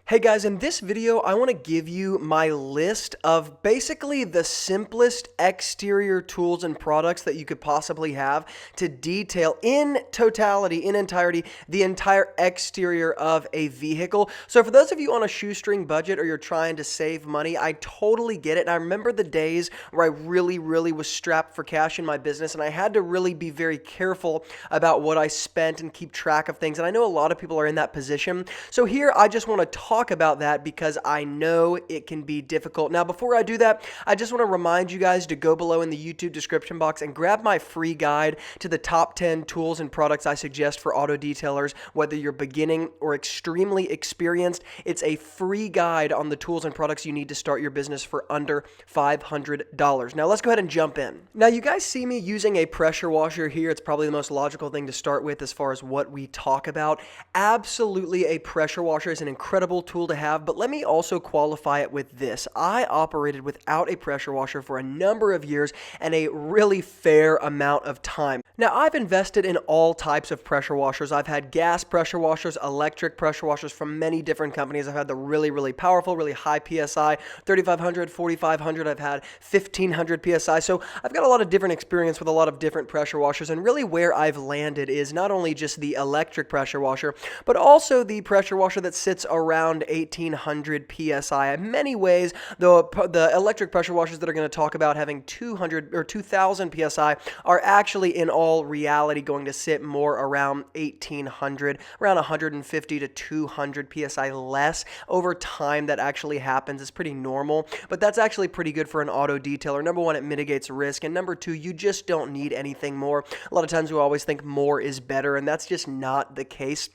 Hey guys, in this video, I want to give you my list of basically the simplest exterior tools and products that you could possibly have to detail in totality, in entirety, the entire exterior of a vehicle. So for those of you on a shoestring budget or you're trying to save money, I totally get it. And I remember the days where I really was strapped for cash in my business and I had to really be very careful about what I spent and keep track of things. And I know a lot of people are in that position. So here, I just want to talk about that because I know it can be difficult. Now, before I do that, I just want to remind you guys to go below in the YouTube description box and grab my free guide to the top 10 tools and products I suggest for auto detailers, whether you're beginning or extremely experienced. It's a free guide on the tools and products you need to start your business for under $500. Now, let's go ahead and jump in. Now, you guys see me using a pressure washer here. It's probably the most logical thing to start with as far as what we talk about. Absolutely, a pressure washer is an incredible tool to have, but let me also qualify it with this. I operated without a pressure washer for a number of years and a really fair amount of time. Now, I've invested in all types of pressure washers. I've had gas pressure washers, electric pressure washers from many different companies. I've had the really powerful, really high PSI, 3,500, 4,500. I've had 1,500 PSI. So I've got a lot of different experience with a lot of different pressure washers, and really where I've landed is not only just the electric pressure washer, but also the pressure washer that sits around 1,800 PSI. In many ways, the electric pressure washers that are going to talk about having 200 or 2,000 PSI are actually in all reality going to sit more around 1,800, around 150 to 200 PSI less. Over time, that actually happens. It's pretty normal, but that's actually pretty good for an auto detailer. Number one, it mitigates risk, and number two, you just don't need anything more. A lot of times we always think more is better, and that's just not the case.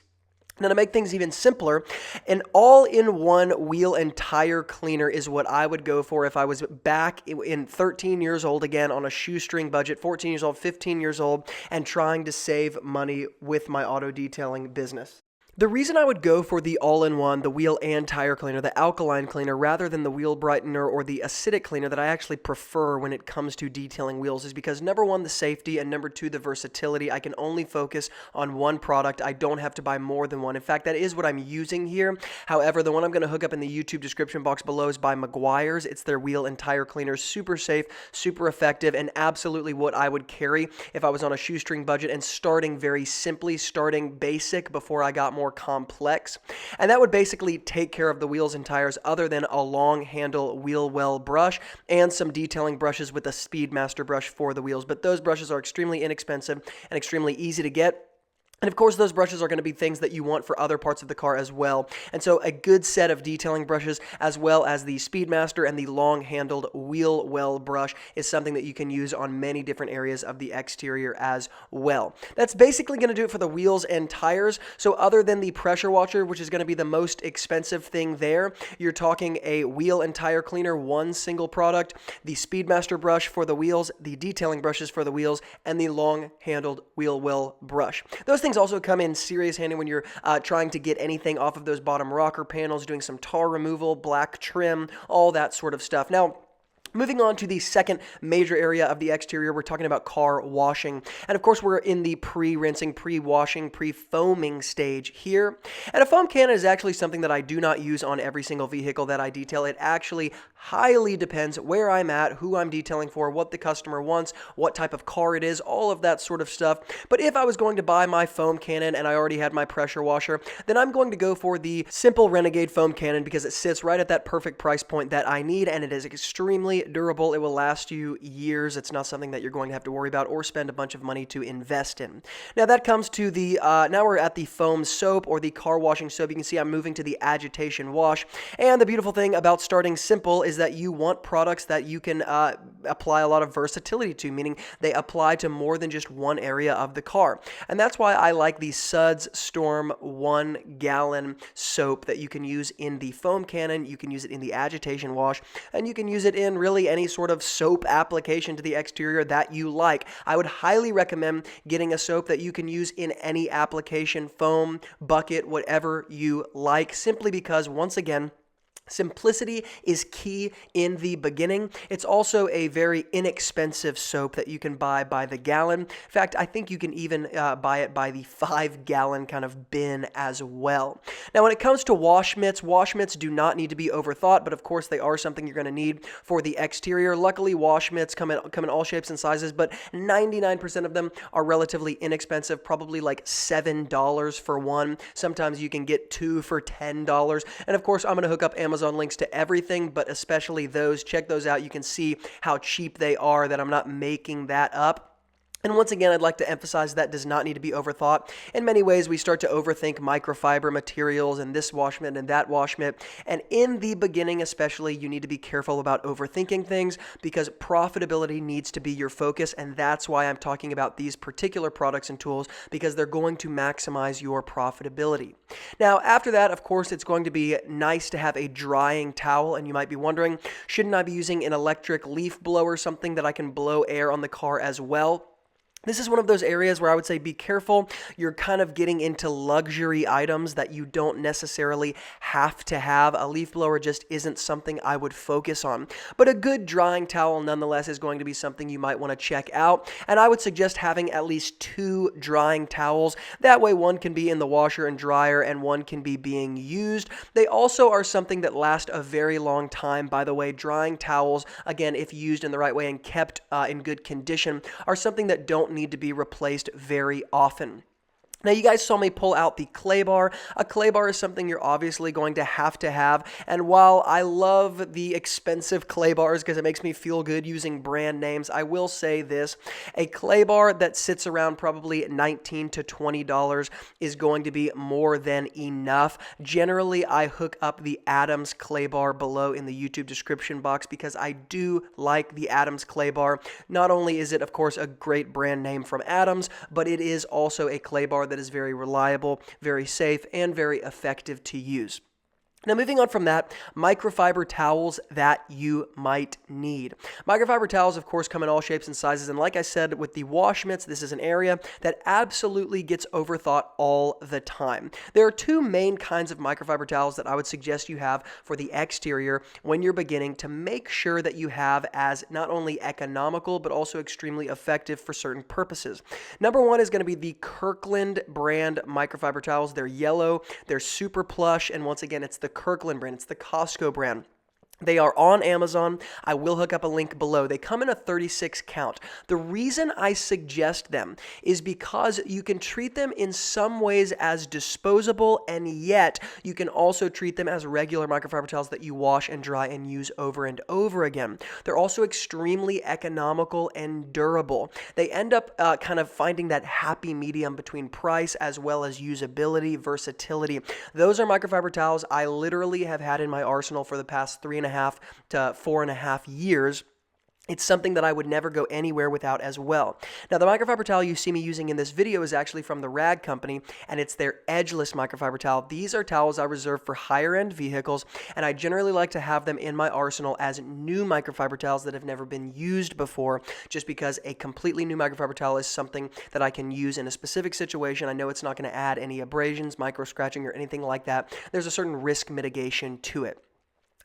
Now, to make things even simpler, an all-in-one wheel and tire cleaner is what I would go for if I was back in 13 years old again on a shoestring budget, 14 years old, 15 years old, and trying to save money with my auto detailing business. The reason I would go for the all-in-one, the wheel and tire cleaner, the alkaline cleaner, rather than the wheel brightener or the acidic cleaner that I actually prefer when it comes to detailing wheels is because number one, the safety, and number two, the versatility. I can only focus on one product. I don't have to buy more than one. In fact, that is what I'm using here. However, the one I'm going to hook up in the YouTube description box below is by Meguiar's. It's their wheel and tire cleaner. Super safe, super effective, and absolutely what I would carry if I was on a shoestring budget and starting very simply, starting basic before I got more complex. And that would basically take care of the wheels and tires other than a long handle wheel well brush and some detailing brushes with a Speedmaster brush for the wheels. But those brushes are extremely inexpensive and extremely easy to get. And of course, those brushes are going to be things that you want for other parts of the car as well. And so a good set of detailing brushes, as well as the Speedmaster and the long-handled wheel well brush, is something that you can use on many different areas of the exterior as well. That's basically going to do it for the wheels and tires. So other than the pressure washer, which is going to be the most expensive thing there, you're talking a wheel and tire cleaner, one single product, the Speedmaster brush for the wheels, the detailing brushes for the wheels, and the long-handled wheel well brush. Those things also come in serious handy when you're trying to get anything off of those bottom rocker panels, doing some tar removal, black trim, all that sort of stuff. Now, moving on to the second major area of the exterior, we're talking about car washing. And of course, we're in the pre-rinsing, pre-washing, pre-foaming stage here. And a foam cannon is actually something that I do not use on every single vehicle that I detail. It actually highly depends where I'm at, who I'm detailing for, what the customer wants, what type of car it is, all of that sort of stuff. But if I was going to buy my foam cannon and I already had my pressure washer, then I'm going to go for the simple Renegade foam cannon because it sits right at that perfect price point that I need, and it is extremely durable. It will last you years. It's not something that you're going to have to worry about or spend a bunch of money to invest in. Now that comes to the, now we're at the foam soap or the car washing soap. You can see I'm moving to the agitation wash. And the beautiful thing about starting simple is that you want products that you can apply a lot of versatility to, meaning they apply to more than just one area of the car. And that's why I like the Suds Storm 1 gallon soap that you can use in the foam cannon, you can use it in the agitation wash, and you can use it in really any sort of soap application to the exterior that you like. I would highly recommend getting a soap that you can use in any application, foam, bucket, whatever you like, simply because, once again, Simplicity is key in the beginning. It's also a very inexpensive soap that you can buy by the gallon. In fact, I think you can even buy it by the 5-gallon kind of bin as well. Now, when it comes to wash mitts do not need to be overthought, but of course they are something you're going to need for the exterior. Luckily, wash mitts come in all shapes and sizes, but 99% of them are relatively inexpensive, probably like $7 for one. Sometimes you can get 2 for $10. And of course, I'm going to hook up Amazon links to everything, but especially those. Check those out. You can see how cheap they are, that I'm not making that up. And once again, I'd like to emphasize that does not need to be overthought. In many ways, we start to overthink microfiber materials and this wash mitt and that wash mitt. And in the beginning especially, you need to be careful about overthinking things because profitability needs to be your focus. And that's why I'm talking about these particular products and tools, because they're going to maximize your profitability. Now, after that, of course, it's going to be nice to have a drying towel. And you might be wondering, shouldn't I be using an electric leaf blower, something that I can blow air on the car as well? This is one of those areas where I would say be careful. You're kind of getting into luxury items that you don't necessarily have to have. A leaf blower just isn't something I would focus on. But a good drying towel nonetheless is going to be something you might want to check out. And I would suggest having at least 2 drying towels. That way one can be in the washer and dryer and one can be being used. They also are something that last a very long time. By the way, drying towels, again, if used in the right way and kept in good condition, are something that don't need to be replaced very often. Now, you guys saw me pull out the clay bar. A clay bar is something you're obviously going to have. And while I love the expensive clay bars because it makes me feel good using brand names, I will say this. A clay bar that sits around probably $19 to $20 is going to be more than enough. Generally, I hook up the Adams clay bar below in the YouTube description box because I do like the Adams clay bar. Not only is it, of course, a great brand name from Adams, but it is also a clay bar that is very reliable, very safe, and very effective to use. Now, moving on from that, microfiber towels that you might need. Microfiber towels, of course, come in all shapes and sizes. And like I said, with the wash mitts, this is an area that absolutely gets overthought all the time. There are 2 main kinds of microfiber towels that I would suggest you have for the exterior when you're beginning to make sure that you have as not only economical, but also extremely effective for certain purposes. Number 1 is going to be the Kirkland brand microfiber towels. They're yellow, they're super plush, and once again, it's the Kirkland brand. It's the Costco brand. They are on Amazon. I will hook up a link below. They come in a 36 count. The reason I suggest them is because you can treat them in some ways as disposable, and yet you can also treat them as regular microfiber towels that you wash and dry and use over and over again. They're also extremely economical and durable. They end up kind of finding that happy medium between price as well as usability, versatility. Those are microfiber towels I literally have had in my arsenal for the past 3.5 to 4.5 years. It's something that I would never go anywhere without as well. Now, the microfiber towel you see me using in this video is actually from the Rag Company, and it's their edgeless microfiber towel. These are towels I reserve for higher-end vehicles, and I generally like to have them in my arsenal as new microfiber towels that have never been used before, just because a completely new microfiber towel is something that I can use in a specific situation. I know it's not going to add any abrasions, micro-scratching, or anything like that. There's a certain risk mitigation to it.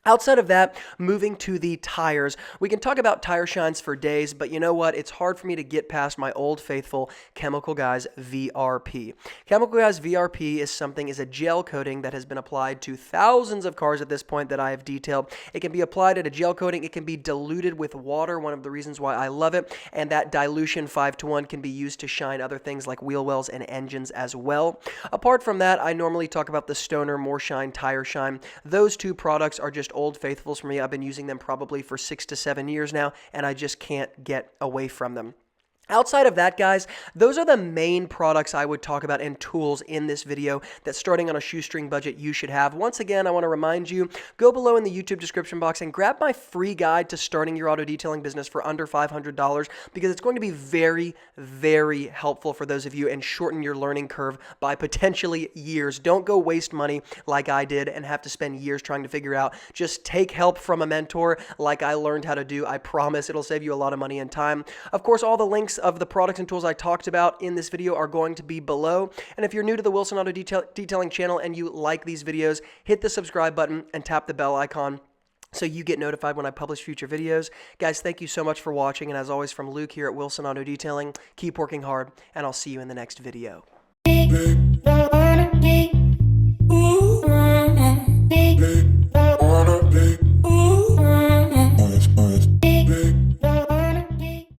Outside of that, moving to the tires, we can talk about tire shines for days, but you know what? It's hard for me to get past my old faithful Chemical Guys VRP. Chemical Guys VRP is a gel coating that has been applied to thousands of cars at this point that I have detailed. It can be applied at a gel coating. It can be diluted with water, one of the reasons why I love it, and that dilution 5:1 can be used to shine other things like wheel wells and engines as well. Apart from that, I normally talk about the Stoner More Shine Tire Shine. Those 2 products are just old faithfuls for me. I've been using them probably for 6 to 7 years now, and I just can't get away from them. Outside of that, guys, those are the main products I would talk about and tools in this video that starting on a shoestring budget you should have. Once again, I want to remind you, go below in the YouTube description box and grab my free guide to starting your auto detailing business for under $500 because it's going to be very, very helpful for those of you and shorten your learning curve by potentially years. Don't go waste money like I did and have to spend years trying to figure out. Just take help from a mentor like I learned how to do. I promise it'll save you a lot of money and time. Of course, all the links links of the products and tools I talked about in this video are going to be below. And if you're new to the Wilson Auto Detailing channel and you like these videos, hit the subscribe button and tap the bell icon so you get notified when I publish future videos. Guys, thank you so much for watching. And as always, from Luke here at Wilson Auto Detailing, keep working hard, and I'll see you in the next video.